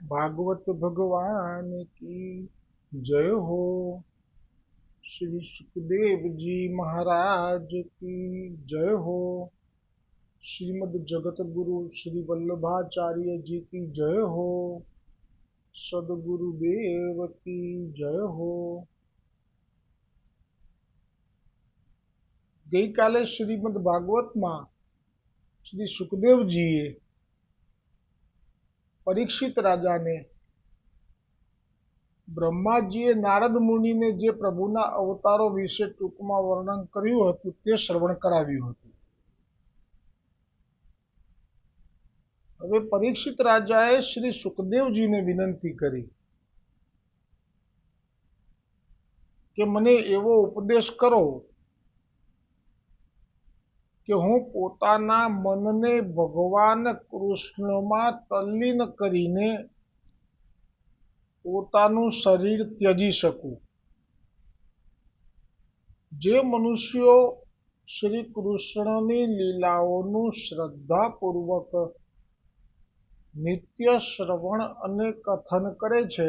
भागवत भगवान की जय हो। श्री सुखदेव जी महाराज की जय हो। श्रीमद् जगत गुरु श्री वल्लभाचार्य जी की जय हो। सदगुरुदेव की जय हो। ગઈકાલે શ્રીમદ ભાગવતમાં શ્રી સુખદેવજીએ પરીક્ષિત રાજાને બ્રહ્માજીએ નારદ મુનિને જે પ્રભુના અવતારો વિશે ટૂંકમાં વર્ણન કર્યું હતું તે શ્રવણ કરાવ્યું હતું. હવે પરીક્ષિત રાજાએ શ્રી સુખદેવજીને વિનંતી કરી કે મને એવો ઉપદેશ કરો કે હું પોતાના મનને ભગવાન કૃષ્ણમાં તલ્લીન કરીને પોતાનું શરીર ત્યજી શકું. જે મનુષ્યો શ્રી કૃષ્ણની લીલાઓનું શ્રદ્ધાપૂર્વક નિત્ય શ્રવણ અને કથન કરે છે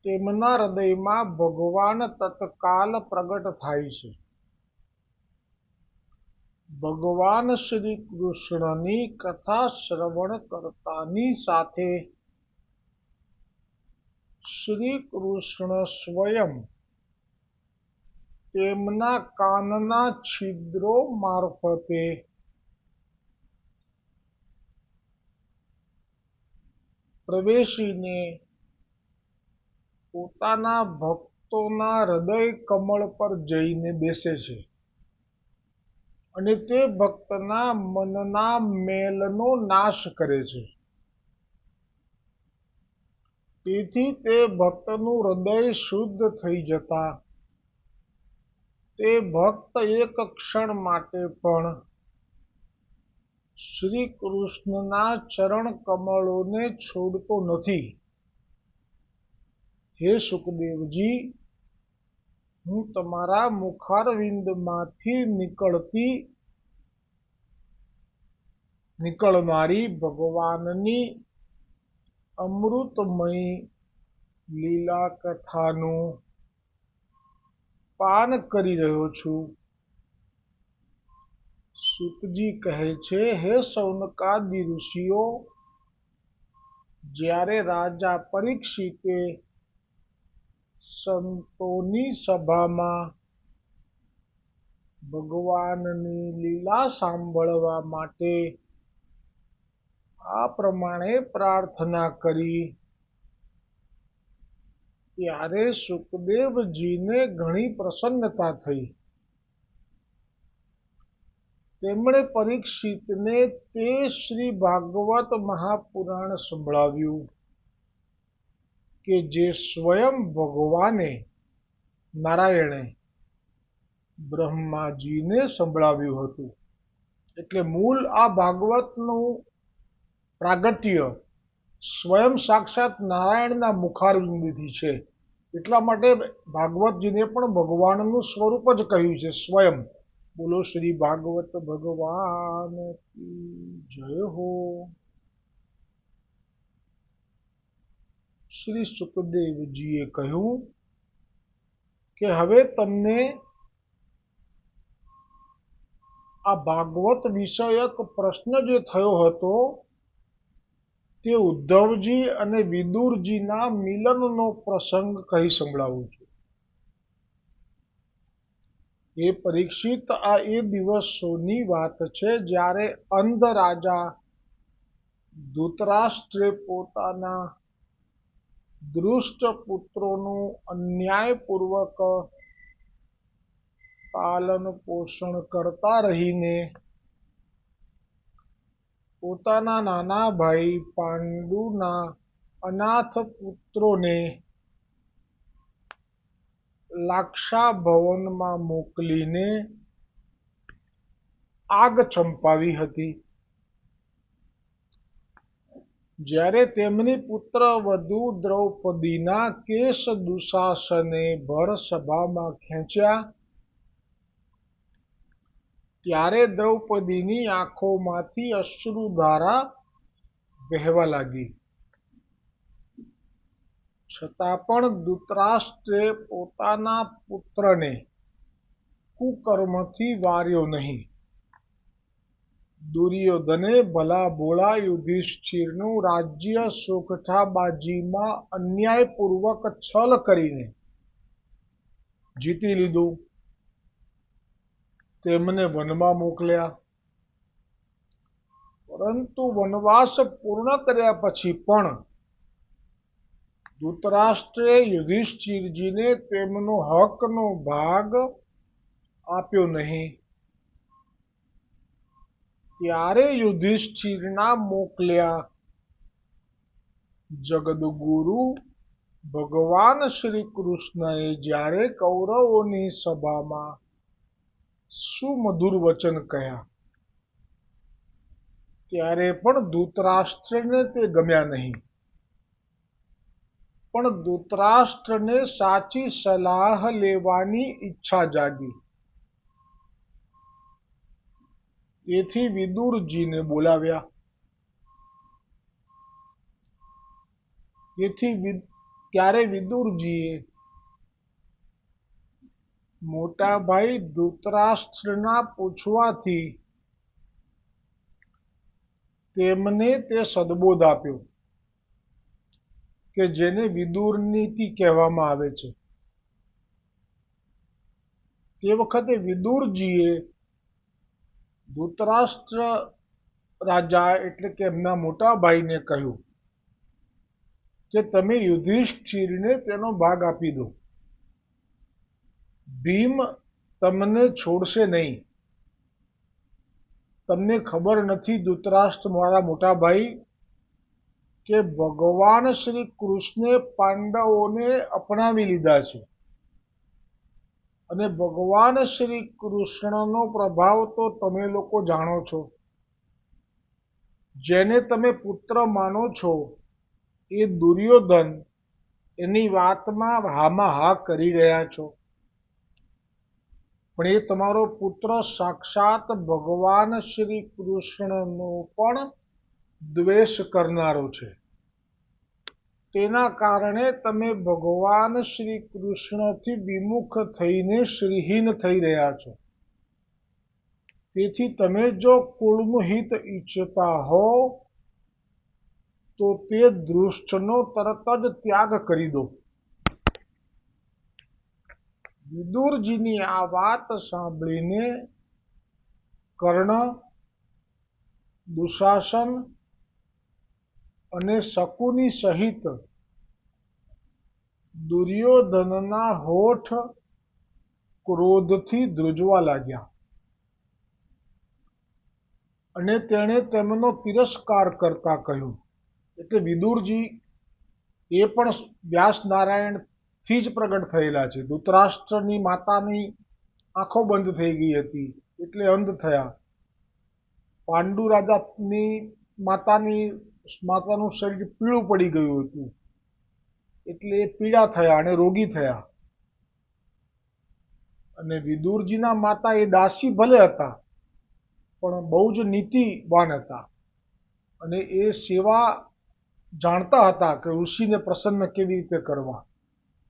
તેમના હૃદયમાં ભગવાન તત્કાલ પ્રગટ થાય છે. ભગવાન શ્રી કૃષ્ણની કથા શ્રવણ કરતાની સાથે શ્રી કૃષ્ણ સ્વયં તેમના કાનના છિદ્રો મારફતે પ્રવેશીને પોતાના ભક્તોના હૃદય કમળ પર જઈને બેસે છે અને તે ભક્તના મનના મેલનો નાશ કરે છે. તેથી તે ભક્તનું હૃદય શુદ્ધ થઈ જતા તે ભક્ત એક ક્ષણ માટે પણ શ્રી કૃષ્ણના ચરણ કમળોને છોડતો નથી. હે સુખદેવજી, હું તમારા મુખારવિંદમાંથી નીકળનારી ભગવાનની અમૃતમય લીલા કથાનું પાન કરી રહ્યો છું. સુતજી કહે છે, હે સૌનકાદિ ઋષિઓ, જ્યારે રાજા પરીક્ષિતે સંતોની સભામાં ભગવાનની લીલા સાંભળવા માટે આ પ્રમાણે પ્રાર્થના કરી ત્યારે સુખદેવજીને ઘણી પ્રસન્નતા થઈ. તેમણે પરીક્ષિતને તે શ્રી ભાગવત મહાપુરાણ સંભળાવ્યું કે જે સ્વયં ભગવાને નારાયણે બ્રહ્માજીને સંભળાવ્યું હતું. એટલે મૂળ આ ભાગવતનું પ્રાગટ્ય સ્વયં સાક્ષાત નારાયણના મુખારવિંદથી છે. એટલા માટે ભાગવતજીને પણ ભગવાનનું સ્વરૂપ જ કહ્યું છે, સ્વયં. બોલો શ્રી ભાગવત ભગવાન કી જય હો. શ્રી સુખદેવજીએ કહ્યું કે હવે તમને આ ભાગવત વિષયક પ્રશ્ન જે થયો હતો તે ઉદ્ધવજી અને વિદુરજીના મિલનનો પ્રસંગ કહી સંભળાવું છું. એ પરીક્ષિત, આ એ દિવસોની વાત છે જ્યારે અંધ રાજા ધૃતરાષ્ટ્રે પોતાના દુષ્ટ પુત્રોનું અન્યાયપૂર્વક પાલન પોષણ કરતા રહીને પોતાના નાના ભાઈ પાંડુના અનાથ પુત્રોને લાક્ષા ભવનમાં મોકલીને આગ ચંપાવી હતી. જ્યારે તેમની પુત્રવધૂ દ્રૌપદીના કેશ દુશાસને ભર સભામાં ખેંચ્યા ત્યારે દ્રૌપદીની આંખોમાંથી અશ્રુધારા વહેવા લાગી. છતાં પણ ધૃતરાષ્ટ્રે પોતાના પુત્રને કુકર્મથી વાર્યો નહીં. દુર્યોધને ભલા ભોળા યુધિષ્ઠિરનું રાજ્ય સોગઠાબાજીમાં અન્યાયપૂર્વક છલ કરીને જીતી લીધું. તેમને વનમાં મોકલ્યા, પરંતુ વનવાસ પૂર્ણ કર્યા પછી પણ ધૃતરાષ્ટ્રે યુધિષ્ઠિરજીને તેમનો હકનો ભાગ આપ્યો નહીં. ત્યારે યુધિષ્ઠિરના મોકલ્યા જગદગુરુ ભગવાન શ્રી કૃષ્ણએ જ્યારે કૌરવોની સભામાં સુમધુર વચન કહ્યા, ત્યારે પણ ધૃતરાષ્ટ્રને તે ગમ્યા નહીં. પણ ધૃતરાષ્ટ્રને સાચી સલાહ લેવાની ઈચ્છા જાગી. તેથી વિદુરજીને બોલાવ્યા. ત્યારે વિદુરજીએ મોટા ભાઈ ધૃતરાષ્ટ્રના પૂછવાથી તેમને તે સદબોધ આપ્યો કે જેને વિદુર નીતિ કહેવામાં આવે છે. તે વખતે વિદુરજીએ ધૃતરાષ્ટ્ર રાજા એટલે કે એમના મોટા ભાઈને કહ્યું કે તમે યુધિષ્ઠિરને તેનો ભાગ આપી દો. ભીમ તમને છોડશે નહીં. તમને ખબર નથી ધૃતરાષ્ટ્ર મારા મોટા ભાઈ કે ભગવાન શ્રી કૃષ્ણે પાંડવોને અપનાવી લીધા છે અને ભગવાન શ્રી કૃષ્ણનો પ્રભાવ તો તમે લોકો જાણો છો. જેને તમે પુત્ર માનો છો એ દુર્યોધન એની વાતમાં હામાં હા કરી રહ્યા છો. પણ એ તમારો પુત્ર સાક્ષાત ભગવાન શ્રી કૃષ્ણનો પણ દ્વેષ કરનારો છે. તેના કારણે તમે ભગવાન શ્રી કૃષ્ણથી વિમુખ થઈને શ્રીહીન થઈ રહ્યા છો. તેથી તમે જો કુળનું હિત ઈચ્છતા હો તો તે દૃષ્ટનો તરત જ ત્યાગ કરી દો. વિદુરજીની આ વાત સાંભળીને કર્ણ, દુશાસન અને શકુની સહિત દુર્યોધનના હોઠ ક્રોધથી ધ્રુજવા લાગ્યા અને તેણે તેમનો તિરસ્કાર કરતા કહ્યું. એટલે વિદુરજી એ પણ વ્યાસ નારાયણથી જ પ્રગટ થયેલા છે. ધૃતરાષ્ટ્રની માતાની આંખો બંધ થઈ ગઈ હતી એટલે અંધ થયા. પાંડુ રાજાની માતાનું શરીર પીળું પડી ગયું હતું એટલે એ પીળા થયા અને રોગી થયા. અને વિદુરજીના માતા એ દાસી ભલે હતા પણ બહુ જ નીતિવાન હતા અને એ સેવા જાણતા હતા કે ઋષિને પ્રસન્ન કેવી રીતે કરવા.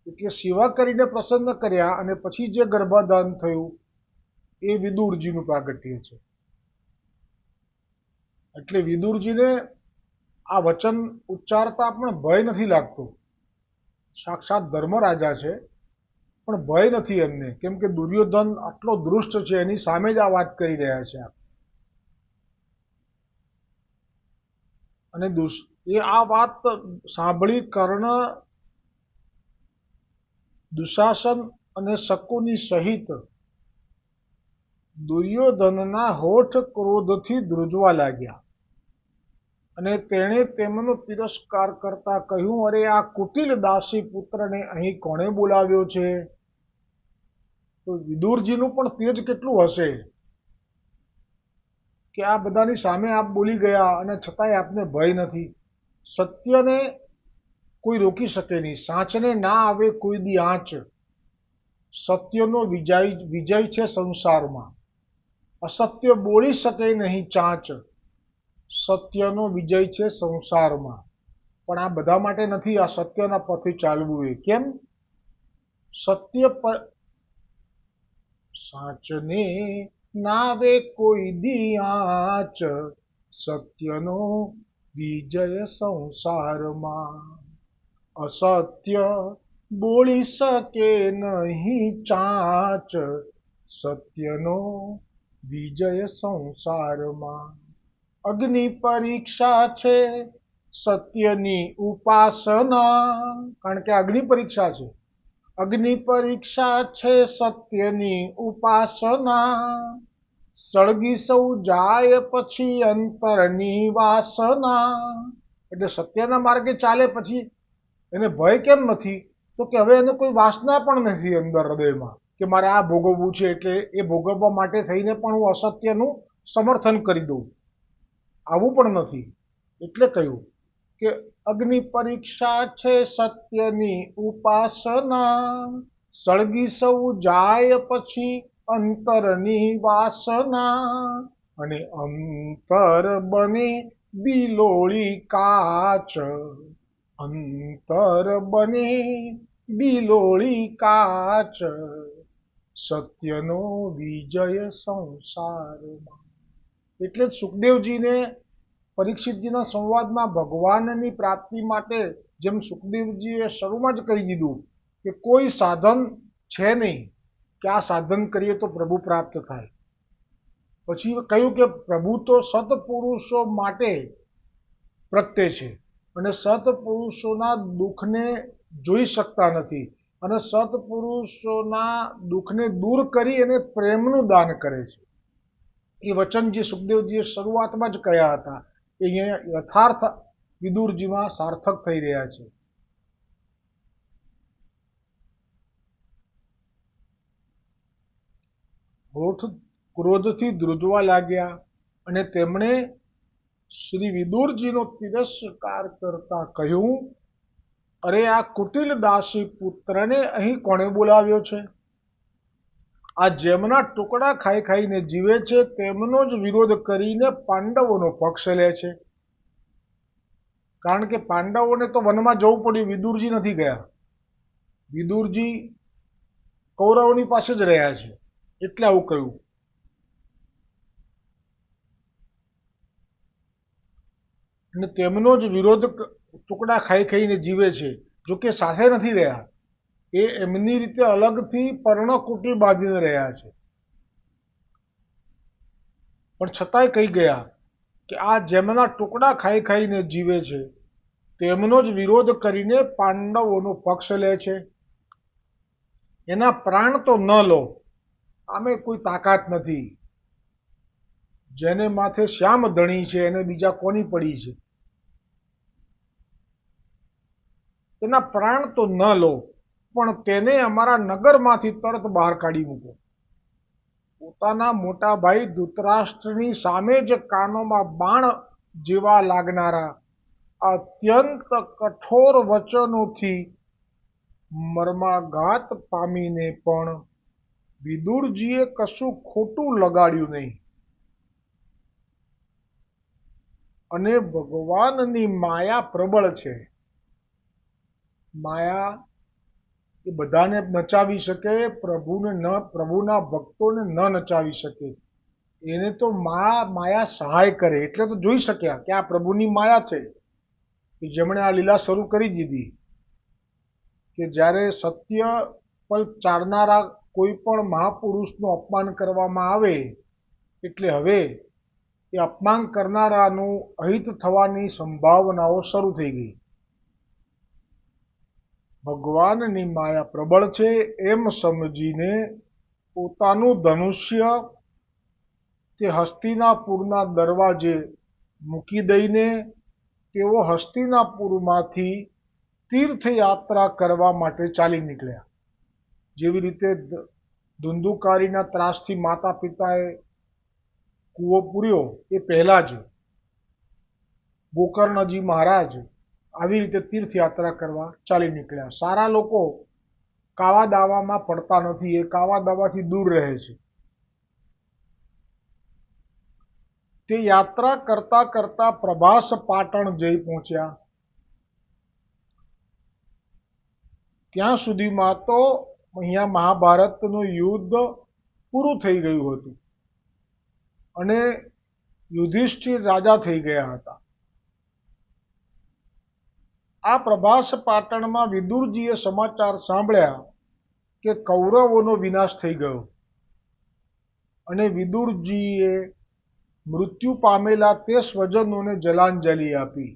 એટલે સેવા કરીને પ્રસન્ન કર્યા અને પછી જે ગર્ભાધાન થયું એ વિદુરજીનું પ્રાગટ્ય છે. એટલે વિદુરજીને આ વચન ઉચ્ચારતા પણ ભય નથી લાગતો. સાક્ષાત ધર્મરાજા છે પણ ભય નથી એમને, કેમ કે દુર્યોધન આટલો દુષ્ટ છે એની સામે જ આ વાત કરી રહ્યા છે. અને એ આ વાત સાંભળી કર્ણ, દુશાસન અને શકુની સહિત દુર્યોધનના હોઠ ક્રોધથી ધ્રુજવા લાગ્યા અને તેણે તેમનો તિરસ્કાર કરતા કહ્યું, અરે આ કુટિલ દાસી પુત્રને અહીં કોણે બોલાવ્યો છે? તો વિદુરજીનું પણ તેજ કેટલું હશે કે આ બધાની સામે આપ બોલી ગયા અને છતાંય આપને ભય નથી. સત્યને કોઈ રોકી શકે નહીં. સાચને ના આવે કોઈ દી આંચ. સત્યનો વિજય છે સંસારમાં. અસત્ય બોલી શકે નહીં ચાંચ. સત્યનો વિજય છે સંસારમાં. પણ આ બધા માટે નથી આ સત્યના પથે ચાલવું. એ કેમ? સત્ય પર સાચને નાવે કોઈ દી આંચ, સત્યનો વિજય સંસારમાં. અસત્ય બોલી શકે નહીં ચાંચ, સત્યનો વિજય સંસારમાં. અગ્નિ પરીક્ષા છે સત્યની ઉપાસના. કારણ કે અગ્નિ પરીક્ષા છે. અગ્નિ પરીક્ષા છે સત્યની ઉપાસના. સળગી સૌ જાય પછી અંતરની વાસના. એટલે સત્યના માર્ગે ચાલે પછી એને ભય કેમ નથી? તો કે હવે એને કોઈ વાસના પણ નથી અંદર હૃદયમાં કે મારે આ ભોગવવું છે, એટલે એ ભોગવવા માટે થઈને પણ હું અસત્યનું સમર્થન કરી દઉં, આવું પણ નથી. એટલે કહ્યું કે અગ્નિ પરીક્ષા છે સત્યની ઉપાસના. સળગી સૌ જાય પછી અંતરની વાસના. અને અંતર બને બિલોળી કાચ, અંતર બને બિલોળી કાચ, સત્યનો વિજય સંસારમાં. એટલે જ સુખદેવજીને પરીક્ષિતજીના સંવાદમાં ભગવાનની પ્રાપ્તિ માટે જેમ સુખદેવજીએ શરૂમાં જ કહી દીધું કે કોઈ સાધન છે નહીં કે આ સાધન કરીએ તો પ્રભુ પ્રાપ્ત થાય. પછી કહ્યું કે પ્રભુ તો સત્પુરુષો માટે પ્રગટે છે અને સત્પુરુષોના દુઃખને જોઈ શકતા નથી અને સત્પુરુષોના દુઃખને દૂર કરી અને પ્રેમનું દાન કરે છે. એ વચન જે સુખદેવજીએ શરૂઆતમાં જ કહ્યા હતા એ અહીંયા યથાર્થ વિદુરજીમાં સાર્થક થઈ રહ્યા છે. ક્રોધથી ધ્રુજવા લાગ્યા અને તેમણે શ્રી વિદુરજીનો તિરસ્કાર કરતા કહ્યું, અરે આ કુટિલ દાસી પુત્રને અહીં કોણે બોલાવ્યો છે? આ જેમના ટુકડા ખાઈ ખાઈને જીવે છે તેમનો જ વિરોધ કરીને પાંડવોનો પક્ષ લે છે. કારણ કે પાંડવોને તો વનમાં જવું પડ્યું, વિદુરજી નથી ગયા. વિદુરજી કૌરવોની પાસે જ રહ્યા છે એટલે આવું કહ્યું. અને તેમનો જ વિરોધ ટુકડા ખાઈ ખાઈને જીવે છે, જોકે સાથે નથી રહ્યા. એ એમની રીતે અલગથી પર્ણકુટી બાંધીને રહ્યા છે. પણ છતાંય કહી ગયા કે આ જેમના ટુકડા ખાઈ ખાઈને જીવે છે તેમનો જ વિરોધ કરીને પાંડવોનો પક્ષ લે છે. એના પ્રાણ તો ન લો, આમે કોઈ તાકાત નથી. જેને માથે શ્યામ ધણી છે એને બીજા કોની પડી છે? તેના પ્રાણ તો ન લો, પણ તેને અમારા નગરમાંથી તરત બહાર કાઢી મૂકો. પોતાના મોટા ભાઈ ધૃતરાષ્ટ્રની સામે જ કાનોમાં બાણ જેવા લાગનારા અત્યંત કઠોર વચનોથી મર્માઘાત પામીને પણ વિદુરજીએ કશું ખોટું લગાડ્યું નહીં. અને ભગવાનની માયા પ્રબળ છે. માયા એ બધાને નચાવી શકે, પ્રભુના ભક્તોને ન નચાવી શકે. એને તો માયા સહાય કરે એટલે તો જોઈ શક્યા કે આ પ્રભુની માયા છે કે જેમણે આ લીલા શરૂ કરી દીધી કે જ્યારે સત્ય પર ચાલનારા કોઈ પણ મહાપુરુષનું અપમાન કરવામાં આવે એટલે હવે એ અપમાન કરનારાનું અહિત થવાની સંભાવનાઓ શરૂ થઈ ગઈ. ભગવાનની માયા પ્રબળ છે એમ સમજીને પોતાનું ધનુષ્ય તે હસ્તિનાપુરના દરવાજે મૂકી દઈને તેઓ હસ્તિનાપુરમાંથી તીર્થયાત્રા કરવા માટે ચાલી નીકળ્યા. જેવી રીતે ધુંધુકારીના ત્રાસથી માતા પિતાએ કૂવો પૂર્યો એ પહેલા જ ગોકર્ણજી મહારાજ આવી રીતે તીર્થયાત્રા કરવા ચાલી નીકળ્યા. સારા લોકો કાવા દાવામાં પડતા નથી, એ કાવા દાવાથી દૂર રહે છે. તે યાત્રા કરતા કરતા પ્રભાસ પાટણ જઈ પહોંચ્યા. ત્યાં સુધીમાં તો અહીંયા મહાભારતનું યુદ્ધ પૂરું થઈ ગયું હતું અને યુધિષ્ઠિર રાજા થઈ ગયા હતા. આ પ્રભાસ પાટણમાં વિદુરજીએ સમાચાર સાંભળ્યા કે કૌરવોનો વિનાશ થઈ ગયો અને વિદુરજીએ મૃત્યુ પામેલા તે સ્વજનોને જલાંજલિ આપી.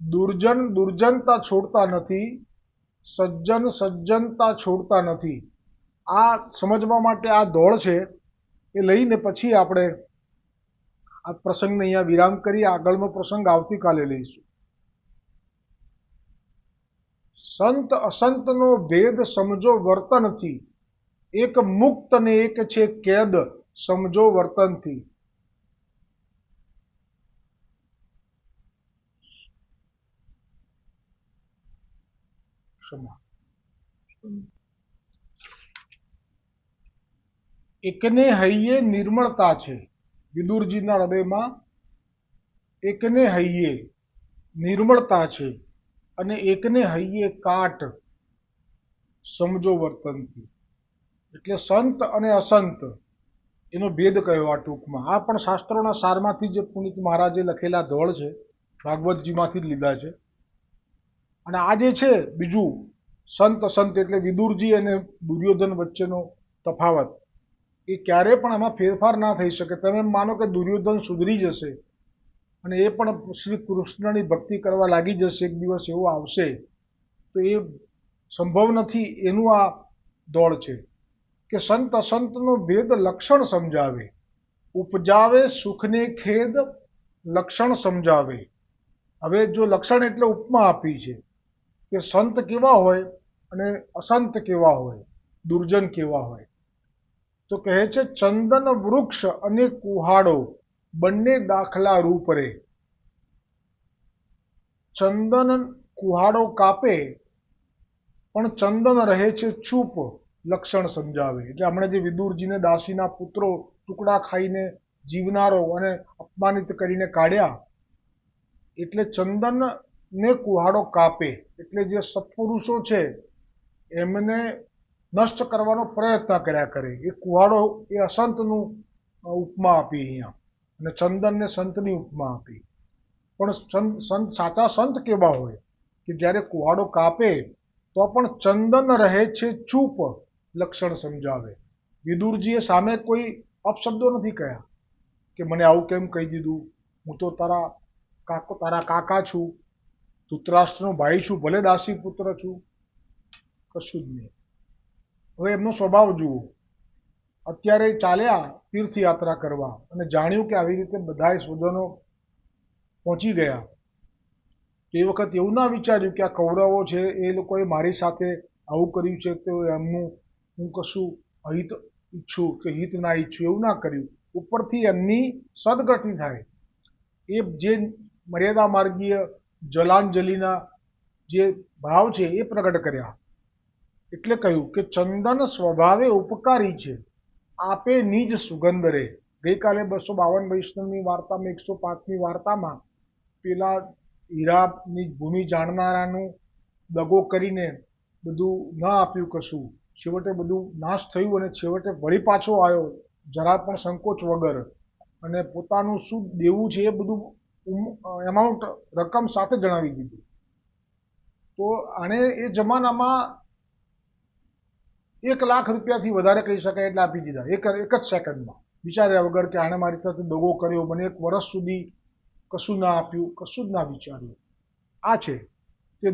દુર્જન દુર્જનતા છોડતા નથી, સજ્જન સજ્જનતા છોડતા નથી. આ સમજવા માટે આ દોડ છે એ લઈને પછી આપણે આ પ્રસંગને અહીંયા વિરામ કરી આગળનો પ્રસંગ આવતીકાલે લઈશું. સંત અસંતનો ભેદ સમજો વર્તનથી, એક મુક્ત ને એક છે કેદ સમજો વર્તનથી. એકને હૈયે નિર્મળતા છે. વિદુરજીના હૃદયમાં એકને હૈયે નિર્મળતા છે અને એકને હૈયે કાટ સમજો વર્તનથી. એટલે સંત અને અસંત એનો ભેદ કયો આ ટૂંકમાં. આ પણ શાસ્ત્રોના સારમાંથી જે પુનિત મહારાજે લખેલા ધોળ છે, ભાગવતજીમાંથી જ લીધા છે. અને આ જે છે બીજું સંત અસંત એટલે વિદુરજી અને દુર્યોધન વચ્ચેનો તફાવત, એ ક્યારે પણ આમાં ફેરફાર ના થઈ શકે. તમે માનો કે દુર્યોધન સુધરી જશે અને એ પણ શ્રી કૃષ્ણની ભક્તિ કરવા લાગી જશે, એક દિવસ એવો આવશે, તો એ સંભવ નથી. એનું આ દોડ છે કે સંત અસંતનો ભેદ લક્ષણ સમજાવે, ઉપજાવે સુખને ખેદ લક્ષણ સમજાવે. હવે જો લક્ષણ એટલે ઉપમા આપી છે કે સંત કેવા હોય અને અસંત કેવા હોય, દુર્જન કેવા હોય. તો કહે છે ચંદન વૃક્ષ અને કુહાડો બંને દાખલા રૂપ રે. ચંદન કુહાડો કાપે પણ ચંદન રહે છે ચૂપ લક્ષણ સમજાવે. એટલે હમણાં જે વિદુરજીને દાસીના પુત્રો ટુકડા ખાઈને જીવનારો અને અપમાનિત કરીને કાઢ્યા, એટલે ચંદન ને કુહાડો કાપે એટલે જે સત્પુરુષો છે એમને નષ્ટ કરવાનો પ્રયત્ન કર્યા કરે. એ કુહાડો એ અસંતનું ઉપમા આપી અહીંયા અને ચંદનને સંતની ઉપમા આપી. પણ સંત સાચા સંત કેવા હોય કે જ્યારે કુહાડો કાપે તો પણ ચંદન રહે છે ચૂપ લક્ષણ સમજાવે. વિદુરજીએ સામે કોઈ અપશબ્દો નથી કહ્યા કે મને આવું કેમ કહી દીધું, હું તો તારા કાકા છું, ધૃતરાષ્ટ્રનો ભાઈ છું, ભલે દાસી પુત્ર છું, કશું જ નહીં. હવે એમનો સ્વભાવ જુઓ. અત્યારે ચાલ્યા તીર્થયાત્રા કરવા અને જાણ્યું કે આવી રીતે બધા સ્વજનો પહોંચી ગયા, તો એ વખત એવું ના વિચાર્યું કે આ કૌરવો છે એ લોકોએ મારી સાથે આવું કર્યું છે તો એમનું હું કશું અહિત ઈચ્છું કે હિત ના ઈચ્છું, એવું ના કર્યું. ઉપરથી એમની સદગતિ થાય એ જે મર્યાદા માર્ગીય જલાંજલિના જે ભાવ છે એ પ્રગટ કર્યા. એટલે કહ્યું કે ચંદન સ્વભાવે ઉપકારી છે, આપે નિજ સુગંધ રે. ગઈકાલે 252 વૈષ્ણવની વાર્તામાં 105મી વાર્તામાં પેલા હીરાની ભૂમિ જાણનારાનું દગો કરીને બધું ન આપ્યું કશું, છેવટે બધું નાશ થયું અને છેવટે વળી પાછો આવ્યો જરા પણ સંકોચ વગર અને પોતાનું શું દેવું છે એ બધું એમાઉન્ટ રકમ સાથે જણાવી દીધું. તો આણે એ જમાનામાં 1 લાખ રૂપિયાથી વધારે કહી શકાય એટલે આપી દીધા એક જ સેકન્ડમાં, વિચાર્યા વગર કે આણે મારી સાથે દગો કર્યો, મને 1 વર્ષ સુધી કશું ના આપ્યું, કશું જ ના વિચાર્યું. આ છે કે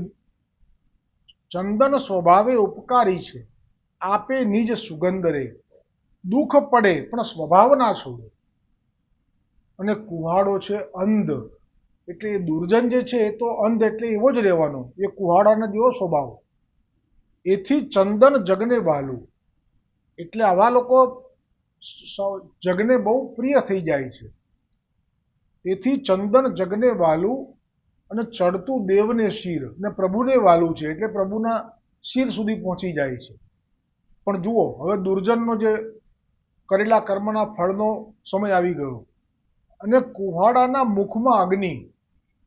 ચંદન સ્વભાવે ઉપકારી છે, આપે નિજ સુગંધ રે. દુઃખ પડે પણ સ્વભાવ ના છોડે. અને કુહાડો છે અંધ, એટલે એ દુર્જન જે છે એ તો અંધ એટલે એવો જ રહેવાનો, એ કુહાડાનો જેવો સ્વભાવ. એથી ચંદન જગને વાલું. એટલે આવા લોકો જગને બહુ પ્રિય થઈ જાય છે. તેથી ચંદન જગને વાલું અને ચડતું દેવને શિર, ને પ્રભુને વાલું છે એટલે પ્રભુના શિર સુધી પહોંચી જાય છે. પણ જુઓ હવે દુર્જનનો જે કરેલા કર્મના ફળનો સમય આવી ગયો અને કુહાડાના મુખમાં અગ્નિ.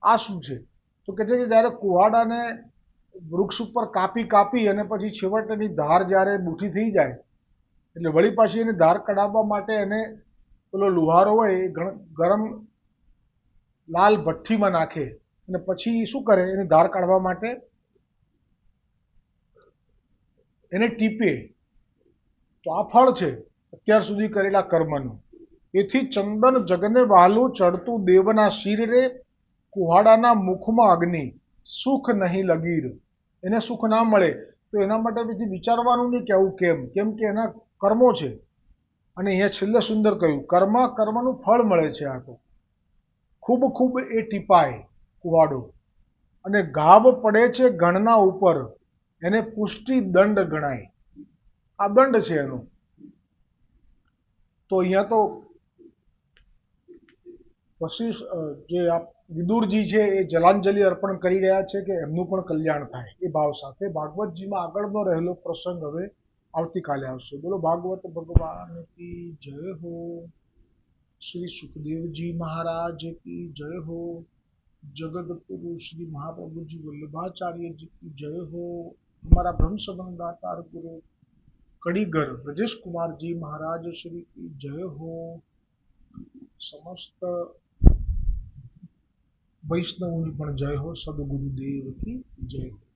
આ શું છે? તો કહે છે કે જ્યારે કુહાડાને વૃક્ષ ઉપર કાપી અને પછી છેવટેની ધાર જ્યારે બુઠી થઈ જાય એટલે વળી પાછી એની ધાર કઢાવવા માટે એને પેલો લુહારો હોય એ ગરમ લાલ ભઠ્ઠીમાં નાખે અને પછી શું કરે, એની ધાર કાઢવા માટે એને ટીપે. તો આ ફળ છે અત્યાર સુધી કરેલા કર્મનું. એથી ચંદન જગને વહાલું, ચડતું દેવના શિર રે, કુહાડાના મુખમાં અગ્નિ, સુખ નહીં લગીર. એને સુખ ના મળે તો એના માટે પછી વિચારવાનું નહીં કે આવું કેમ કે એના કર્મો છે. અને અહીંયા છેલ્લે સુંદર કહ્યું, કર્મનું ફળ મળે છે. આ તો ખૂબ ખૂબ એ ટીપાય કુવાડો અને ગાબ પડે છે ગણના ઉપર, એને પુષ્ટિ દંડ ગણાય. આ દંડ છે એનો. તો અહીંયા તો જે વિદુરજી છે એ જલાંજલિ અર્પણ કરી રહ્યા છે કે એમનું પણ કલ્યાણ થાય એ ભાવ સાથે. ભાગવતજીમાં આગળનો રહેલો પ્રસંગ હવે આવતીકાલે આવશે. બોલો ભાગવત ભગવાન કી જય હો. શ્રી સુખદેવજી મહારાજ કી જય હો. જગદગુરુ શ્રી મહાપ્રભુજી વલ્લભાચાર્યજી કી જય હો. हमारा ब्रह्म संबंध दातार गुरु कड़ीगर ब्रजेश कुमार जी महाराज श्री की जय हो. समस्त वैष्णवों की पण जय हो. सदगुरुदेव की जय हो.